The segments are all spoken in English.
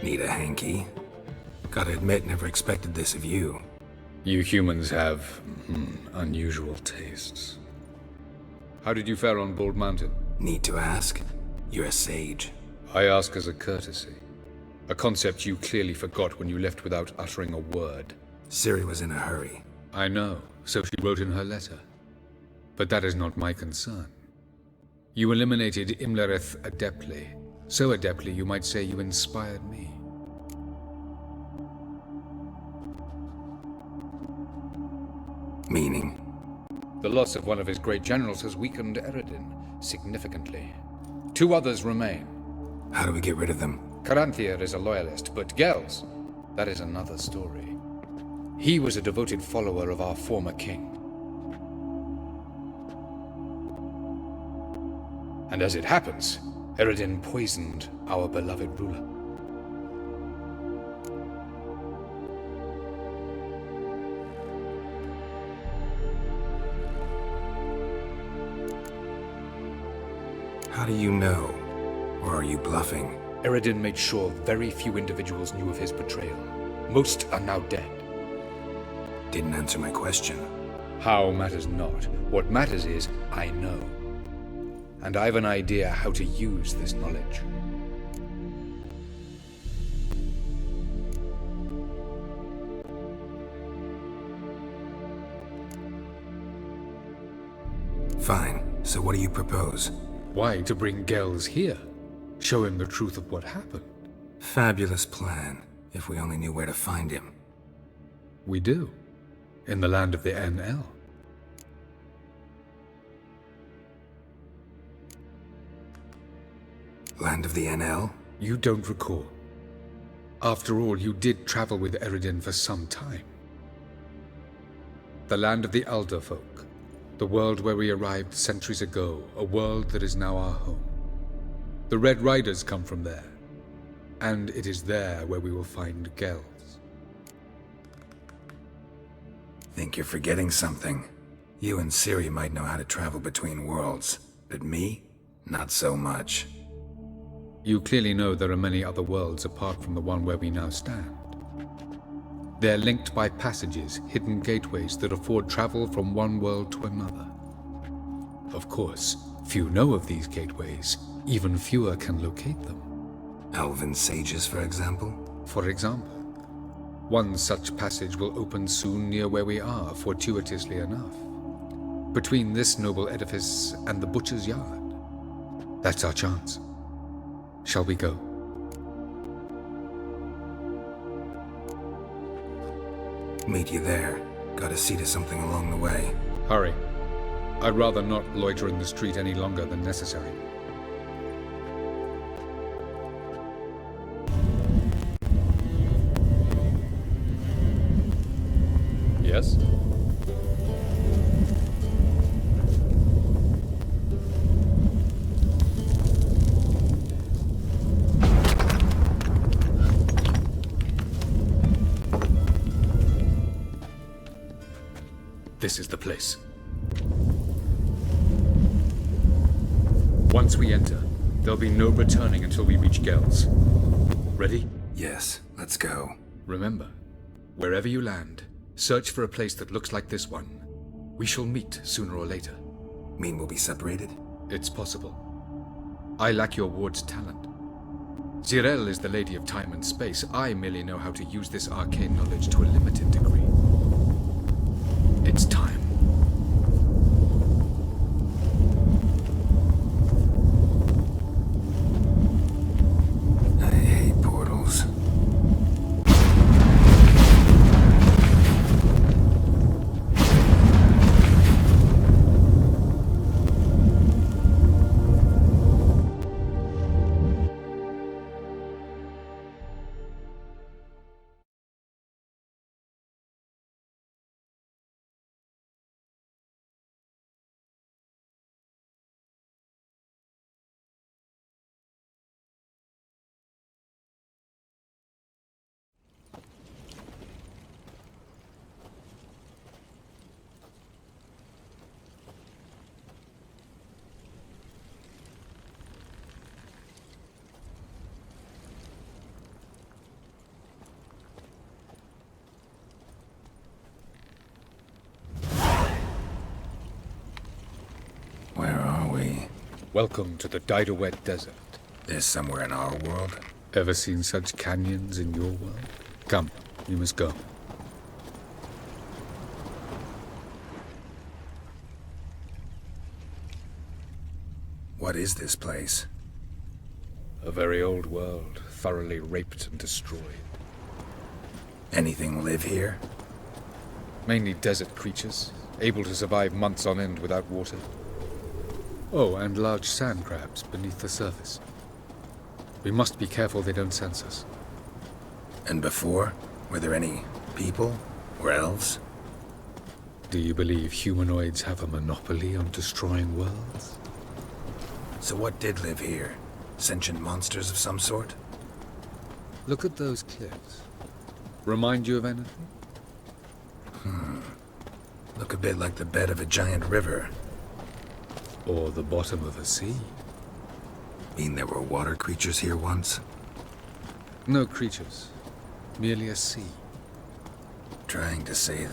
Need a hanky? Gotta admit, never expected this of you. You humans have unusual tastes. How did you fare on Bald Mountain? Need to ask? You're a sage. I ask as a courtesy. A concept you clearly forgot when you left without uttering a word. Ciri was in a hurry. I know, so she wrote in her letter. But that is not my concern. You eliminated Imlerith adeptly. So adeptly you might say you inspired me. Meaning? The loss of one of his great generals has weakened Eredin significantly. 2 others remain. How do we get rid of them? Caranthir is a loyalist, but Gels, that is another story. He was a devoted follower of our former king. And as it happens, Eredin poisoned our beloved ruler. How do you know? Or are you bluffing? Eredin made sure very few individuals knew of his betrayal. Most are now dead. Didn't answer my question. How matters not. What matters is, I know. And I've an idea how to use this knowledge. Fine. So what do you propose? Why, to bring Gels here. Show him the truth of what happened. Fabulous plan, if we only knew where to find him. We do. In the land of the Aen Elle. Land of the Aen Elle? You don't recall. After all, you did travel with Eredin for some time. The land of the Elder folk. The world where we arrived centuries ago. A world that is now our home. The Red Riders come from there. And it is there where we will find Gels. Think you're forgetting something. You and Ciri might know how to travel between worlds, but me? Not so much. You clearly know there are many other worlds apart from the one where we now stand. They're linked by passages, hidden gateways that afford travel from one world to another. Of course, few know of these gateways. Even fewer can locate them. Elven sages, for example? For example. One such passage will open soon near where we are, fortuitously enough. Between this noble edifice and the butcher's yard. That's our chance. Shall we go? Meet you there. Gotta see to something along the way. Hurry. I'd rather not loiter in the street any longer than necessary. Yes? This is the place. Once we enter, there'll be no returning until we reach Gels. Ready? Yes, let's go. Remember, wherever you land, search for a place that looks like this one. We shall meet sooner or later. Mean we'll be separated? It's possible. I lack your ward's talent. Zirel is the lady of time and space. I merely know how to use this arcane knowledge to a limited degree. It's time. Welcome to the Didowet Desert. This somewhere in our world? Ever seen such canyons in your world? Come, you must go. What is this place? A very old world, thoroughly raped and destroyed. Anything live here? Mainly desert creatures, able to survive months on end without water. Oh, and large sand crabs beneath the surface. We must be careful they don't sense us. And before? Were there any people? Or elves? Do you believe humanoids have a monopoly on destroying worlds? So what did live here? Sentient monsters of some sort? Look at those cliffs. Remind you of anything? Look a bit like the bed of a giant river. Or the bottom of a sea? Mean there were water creatures here once? No creatures. Merely a sea. Trying to say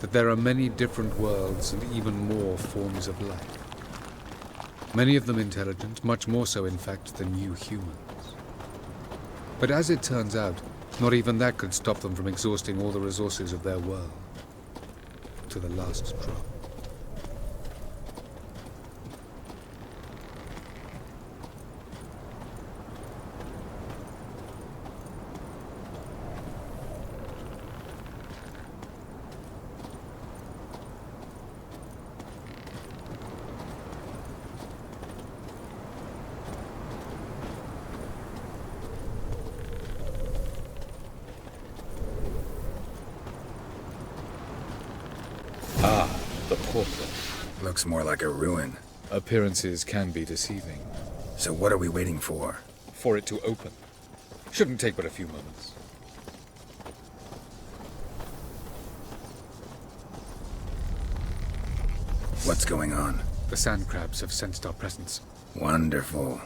That there are many different worlds and even more forms of life. Many of them intelligent, much more so in fact than you humans. But as it turns out, not even that could stop them from exhausting all the resources of their world. To the last drop. The portal. looks more like a ruin. Appearances can be deceiving. So what are we waiting for? For it to open. Shouldn't take but a few moments. What's going on? The sand crabs have sensed our presence. Wonderful.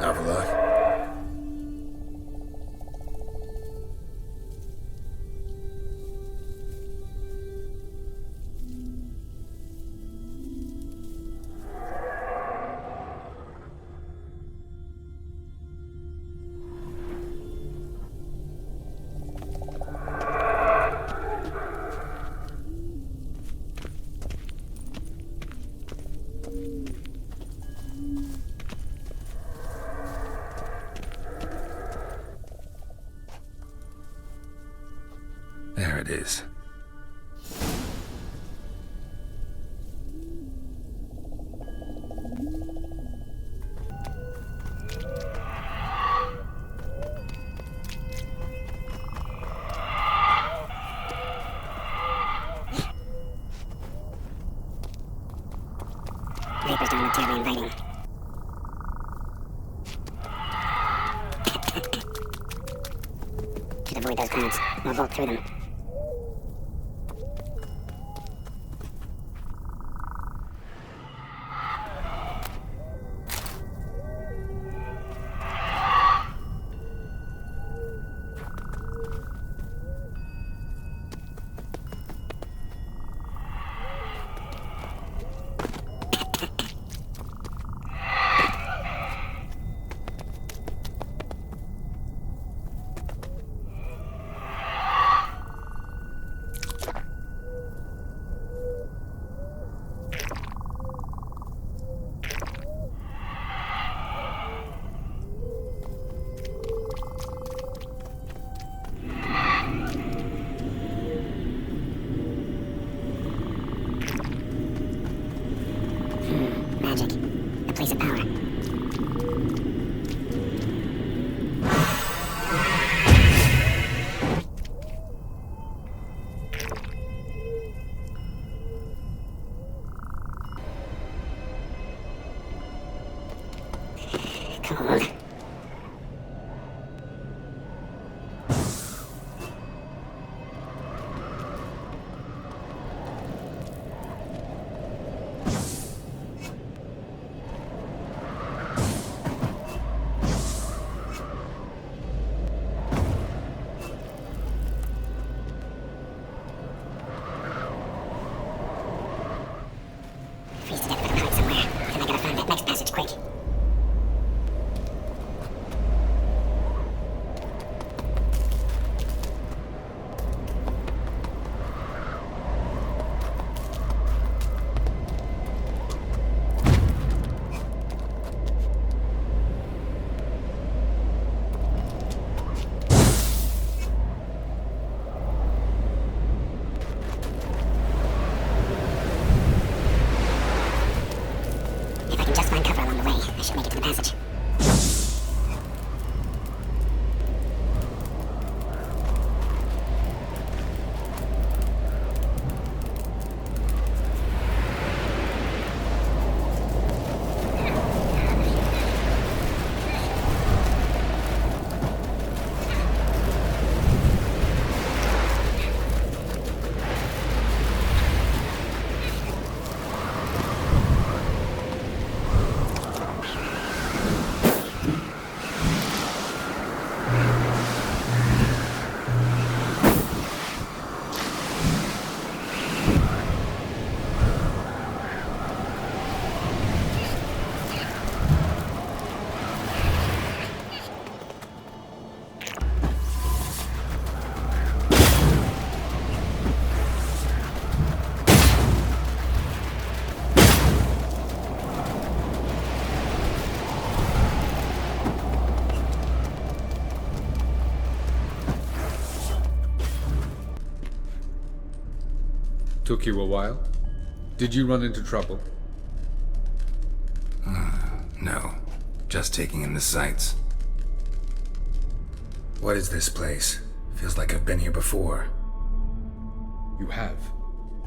Avalac'h? There it is. Vapors don't look terribly inviting. Should avoid those currents, or walk through them. place of power. Come on. Freeze to death with a kite somewhere. And I gotta find that next passage quick. If I can just find cover along the way, I should make it to the passage. Took you a while? Did you run into trouble? No. Just taking in the sights. What is this place? Feels like I've been here before. You have.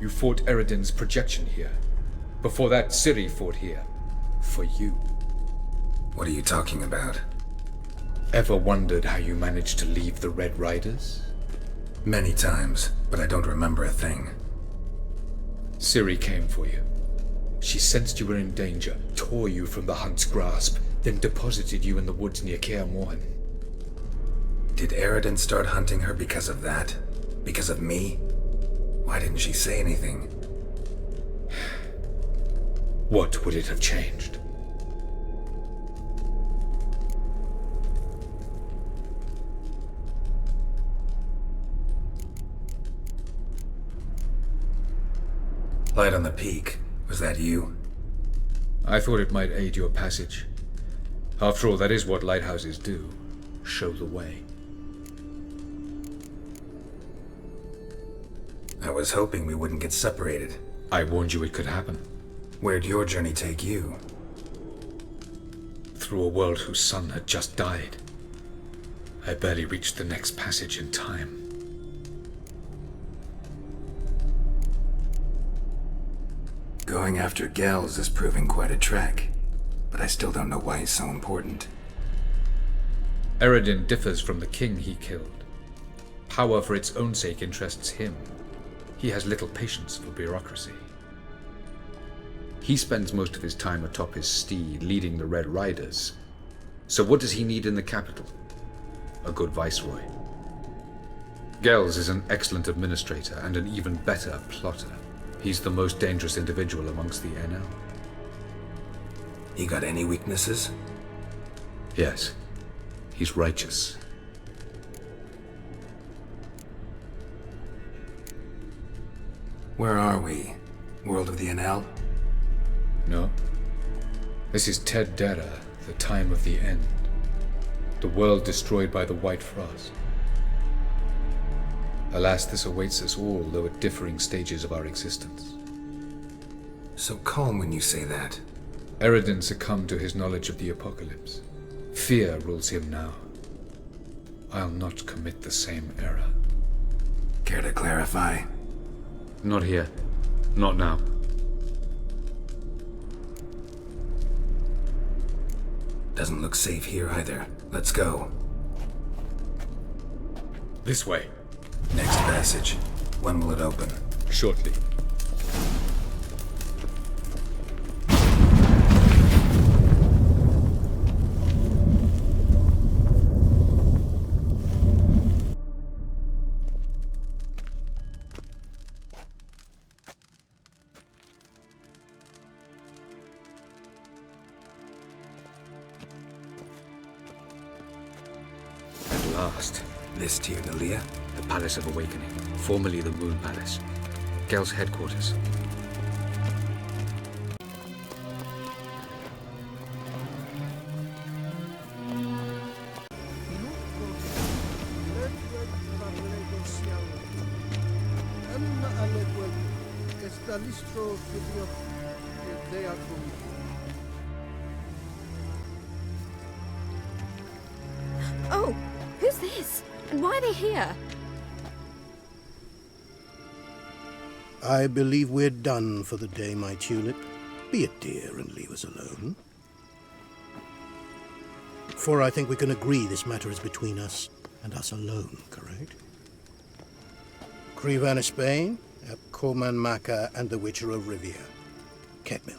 You fought Eredin's projection here. Before that, Ciri fought here. For you. What are you talking about? Ever wondered how you managed to leave the Red Riders? Many times, but I don't remember a thing. Ciri came for you. She sensed you were in danger, tore you from the Hunt's grasp, then deposited you in the woods near Kaer Morhen. Did Eredin start hunting her because of that? Because of me? Why didn't she say anything? What would it have changed? Light on the peak. Was that you? I thought it might aid your passage. After all, that is what lighthouses do. Show the way. I was hoping we wouldn't get separated. I warned you it could happen. Where'd your journey take you? Through a world whose sun had just died. I barely reached the next passage in time. Going after Gels is proving quite a trek, but I still don't know why he's so important. Eredin differs from the king he killed. Power for its own sake interests him. He has little patience for bureaucracy. He spends most of his time atop his steed, leading the Red Riders. So what does he need in the capital? A good viceroy. Gels is an excellent administrator and an even better plotter. He's the most dangerous individual amongst the Aen Elle. He got any weaknesses? Yes. He's righteous. Where are we? World of the Aen Elle? No. This is Ted Dara, the time of the end. The world destroyed by the White Frost. Alas, this awaits us all, though at differing stages of our existence. So calm when you say that. Eredin succumbed to his knowledge of the apocalypse. Fear rules him now. I'll not commit the same error. Care to clarify? Not here. Not now. Doesn't look safe here either. Let's go. This way. Next passage. When will it open? Shortly. At last. This Tirnalia? The Palace of Awakening, formerly the Moon Palace. Gel's headquarters. Oh, who's this? And why are they here? I believe we're done for the day, my tulip. Be a dear and leave us alone. For I think we can agree this matter is between us and us alone, correct? Crevan of Spain, Corman Maca, and the Witcher of Rivia. Ketmil.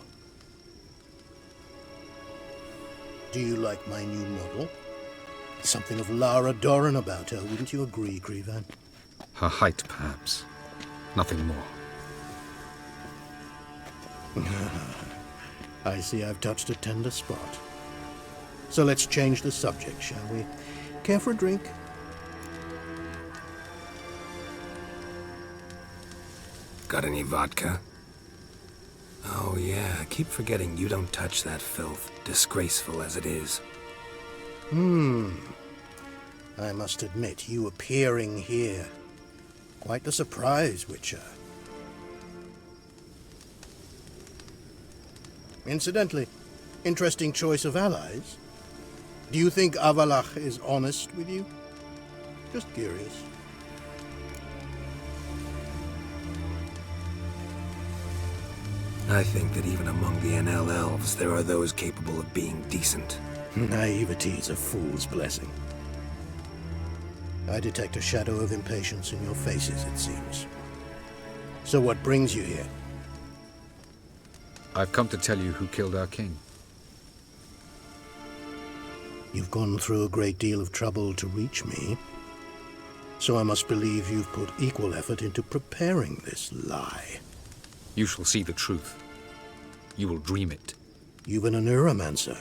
Do you like my new model? Something of Lara Doran about her, wouldn't you agree, Crevan? Her height, perhaps. Nothing more. I see I've touched a tender spot. So let's change the subject, shall we? Care for a drink? Got any vodka? Oh yeah, I keep forgetting you don't touch that filth, disgraceful as it is. I must admit, you appearing here. Quite a surprise, Witcher. Incidentally, interesting choice of allies. Do you think Avalac'h is honest with you? Just curious. I think that even among the Aen Elle Elves, there are those capable of being decent. Naivety is a fool's blessing. I detect a shadow of impatience in your faces, it seems. So what brings you here? I've come to tell you who killed our king. You've gone through a great deal of trouble to reach me. So I must believe you've put equal effort into preparing this lie. You shall see the truth. You will dream it. You've been a neuromancer.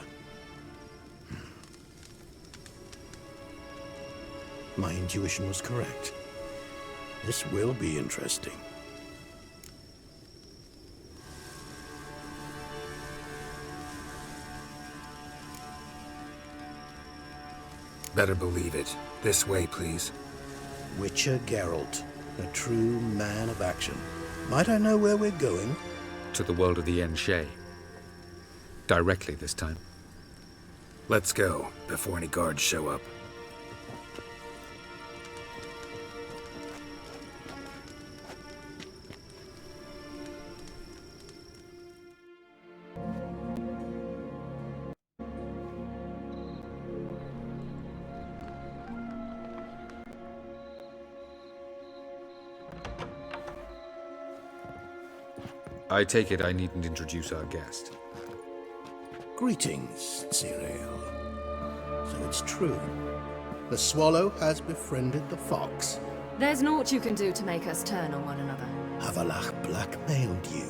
My intuition was correct. This will be interesting. Better believe it. This way, please. Witcher Geralt, a true man of action. Might I know where we're going? To the world of the Aen Elle. Directly this time. Let's go, before any guards show up. I take it I needn't introduce our guest. Greetings, Cyril. So it's true. The swallow has befriended the fox. There's naught you can do to make us turn on one another. Avalac'h blackmailed you.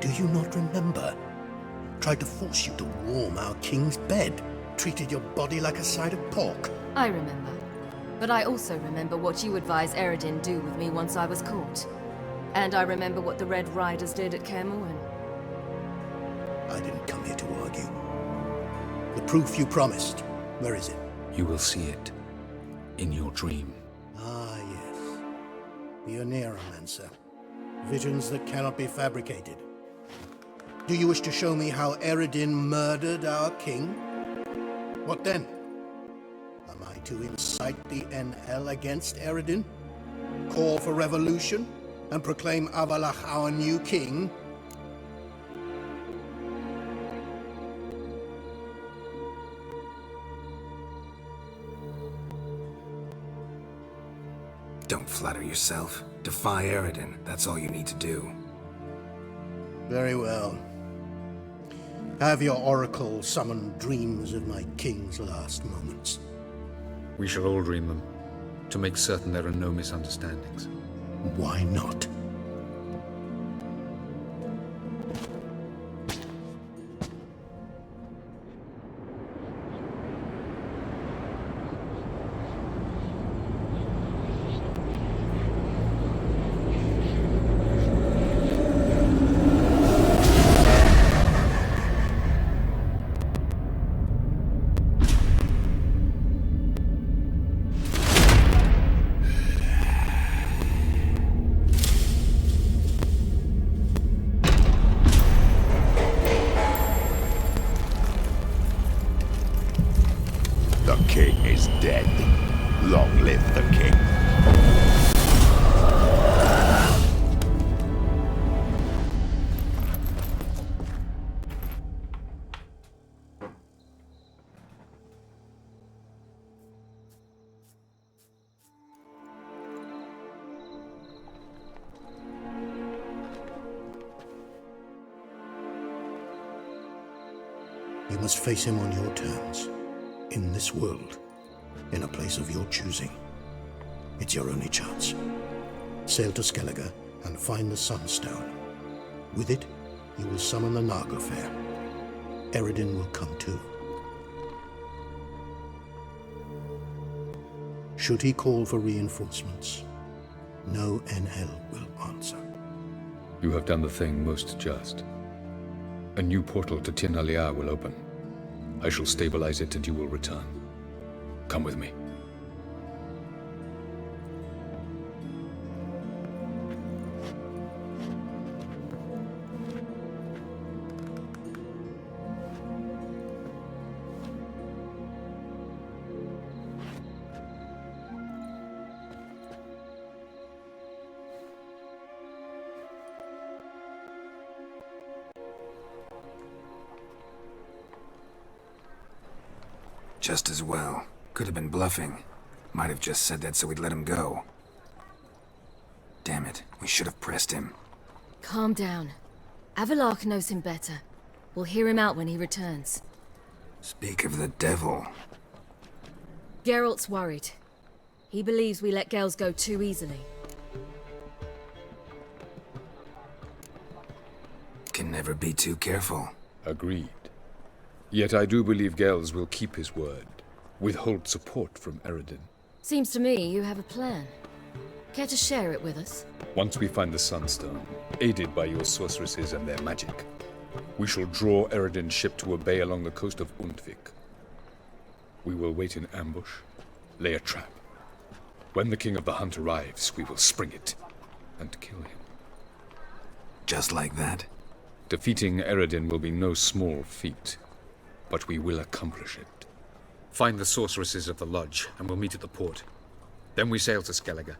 Do you not remember? Tried to force you to warm our king's bed. Treated your body like a side of pork. I remember. But I also remember what you advised Eredin do with me once I was caught. And I remember what the Red Riders did at Kaer Morhen. I didn't come here to argue. The proof you promised, where is it? You will see it. In your dream. Ah, yes. The Neuromancer. Visions that cannot be fabricated. Do you wish to show me how Eredin murdered our king? What then? Am I to incite the Aen Elle against Eredin? Call for revolution? And proclaim Avalac'h our new king? Don't flatter yourself. Defy Eredin. That's all you need to do. Very well. Have your oracle summon dreams of my king's last moments. We shall all dream them, to make certain there are no misunderstandings. Why not? The king is dead. Long live the king. You must face him on your terms. In this world, in a place of your choosing. It's your only chance. Sail to Skellige and find the Sunstone. With it, you will summon the Naga Fair. Eredin will come too. Should he call for reinforcements, no Aen Elle will answer. You have done the thing most just. A new portal to Tirnalia will open. I shall stabilize it and you will return. Come with me. Just as well. Could have been bluffing. Might have just said that so we'd let him go. Damn it, we should have pressed him. Calm down. Avalac'h knows him better. We'll hear him out when he returns. Speak of the devil. Geralt's worried. He believes we let girls go too easily. Can never be too careful. Agreed. Yet I do believe Gels will keep his word, withhold support from Eredin. Seems to me you have a plan. Care to share it with us? Once we find the Sunstone, aided by your sorceresses and their magic, we shall draw Eredin's ship to a bay along the coast of Undvik. We will wait in ambush, lay a trap. When the King of the Hunt arrives, we will spring it and kill him. Just like that? Defeating Eredin will be no small feat, but we will accomplish it. Find the sorceresses of the lodge, and we'll meet at the port. Then we sail to Skellige.